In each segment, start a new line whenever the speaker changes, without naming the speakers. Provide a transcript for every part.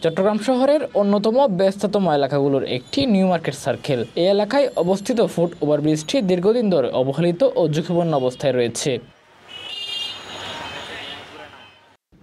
চট্টগ্রাম শহরের অন্যতম ব্যস্ততম এলাকাগুলোর একটি নিউ মার্কেট সার্কেল। এই এলাকায় অবস্থিত ফুট ওভারব্রিজটি দীর্ঘদিন ধরে অবহেলিত ও ঝুঁকিপূর্ণ অবস্থায় রয়েছে।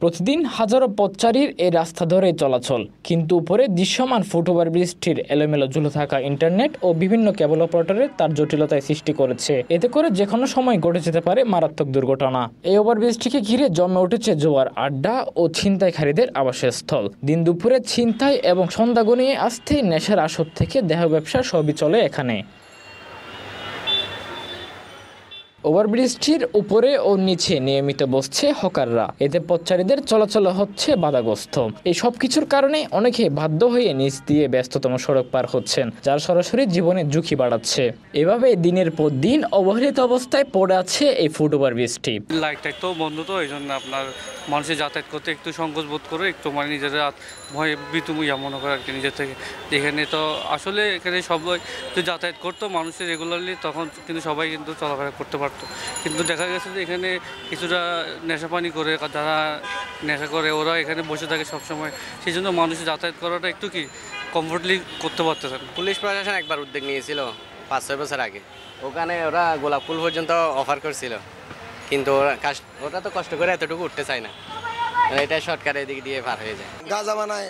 প্রতিদিন হাজারো পথচারীর এই রাস্তা ধরে চলাচল, কিন্তু উপরে দৃশ্যমান ফুট ওভারব্রিজটির এলোমেলো ঝুলে থাকা ইন্টারনেট ও বিভিন্ন কেবল অপারেটরের তার জটিলতায় সৃষ্টি করেছে। এতে করে যে কোনো সময় ঘটে যেতে পারে মারাত্মক দুর্ঘটনা। এই ওভারব্রিজটিকে ঘিরে জমে উঠেছে জোয়ার আড্ডা ও ছিনতাইকারীদের আবাসস্থল। দিন দুপুরে ছিনতাই এবং সন্ধ্যা গনিয়ে আসতেই নেশার আসর থেকে দেহ ব্যবসা সবই চলে এখানে। ওভারব্রিজটির উপরে ও নিচে নিয়মিত বসছে হকাররা, এতে পথচারীদের চলাচল হচ্ছে বাধাগ্রস্ত। এই সব কিছুর কারণে অনেকে বাধ্য হয়ে নিচ দিয়ে ব্যস্ততম সড়ক পার হচ্ছেন, যার সরাসরি জীবনের ঝুঁকি বাড়াচ্ছে। এভাবে দিনের পর দিন অবহেলিত অবস্থায় পড়ে আছে এই ফুট ওভারব্রিজটি।
লাইটটা তো বন্ধ, তো এই জন্য আপনার মানুষের যাতায়াত করতে একটু সংকোচ বোধ করে, একটু মানে নিজেরা ভয়ে বিতুমিয়া মনে করে আর কি নিজের থেকে। এখানে তো আসলে এখানে সবাই তো যাতায়াত করতো মানুষের রেগুলারলি, তখন কিন্তু সবাই কিন্তু চলাফেরা করতে পারতো। কিন্তু দেখা গেছে যে এখানে কিছুটা নেশাপানি করে, যারা নেশা করে ওরা এখানে বসে থাকে সবসময়, সেই জন্য মানুষের যাতায়াত করাটা একটু কি কমফোর্টলি করতে পারতেছে না।
পুলিশ প্রশাসন একবার উদ্যোগ নিয়েছিল 5-6 বছর আগে, ওখানে ওরা গোলাপ ফুল পর্যন্ত অফার করছিল, কিন্তু ওরা তো কষ্ট করে এতটুকু উঠতে চায় না, এটা শর্টকাট এদিক দিয়ে পার হয়ে যায়।
গাঁজা বানায়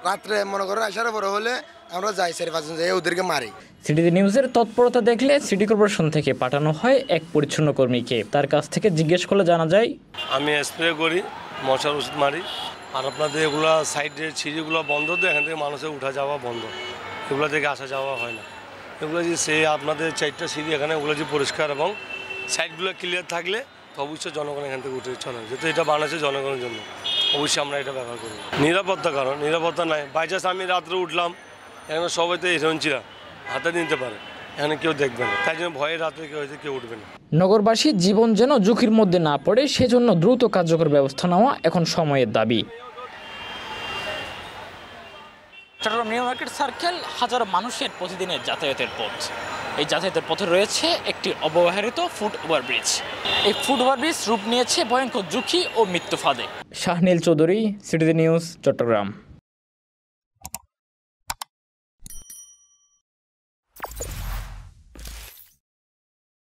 রাত্রে মনে করো আসার পরে হলে আমরা যাই 4-5 জন ওদেরকে মারি।
সিটি নিউজের তৎপরতা দেখলে সিটি কর্পোরেশন থেকে পাঠানো হয় এক পরিচ্ছন্ন কর্মীকে। তার কাছ থেকে জিজ্ঞেস করলে জানা যায়,
আমি স্প্রে করি, মশার ওষুধ মারি, আর আপনাদের এগুলো সাইডের সিঁড়িগুলো বন্ধ, তো এখান থেকে মানুষের উঠা যাওয়া বন্ধ, এগুলো থেকে আসা যাওয়া হয় না। এগুলো যে সে আপনাদের 4টা সিঁড়ি এখানে, ওগুলো যে পরিষ্কার এবং সাইডগুলো ক্লিয়ার থাকলে তো অবশ্যই জনগণ এখান থেকে উঠে চলে, যেহেতু এটা বানাচ্ছে জনগণের জন্য, অবশ্যই আমরা এটা ব্যবহার করি। নিরাপত্তা কারণ, নিরাপত্তা নাই, বাইচান্স আমি রাত্রে উঠলাম, এখানে সবাই তো এজেন্সিরা হাতে নিতে পারে, এখানে কেউ দেখবে না, তাই জন্য ভয়ে রাত্রে কেউ উঠবে না।
নগরবাসীর জীবন যেন ঝুঁকির মধ্যে না পড়ে, সেজন্য দ্রুত কার্যকর ব্যবস্থা নেওয়া এখন সময়ের দাবি। চট্টগ্রাম নিউ মার্কেট সার্কেল হাজারো মানুষের প্রতিদিনের যাতায়াতের পথ। এই যাতায়াতের পথে রয়েছে একটি অবহেলিত ফুট ওভারব্রিজ। এই ফুট ওভারব্রিজ রূপ নিয়েছে ভয়ঙ্কর ঝুঁকি ও মৃত্যু ফাঁদে। শাহনীল চৌধুরী, সিটি নিউজ, চট্টগ্রাম।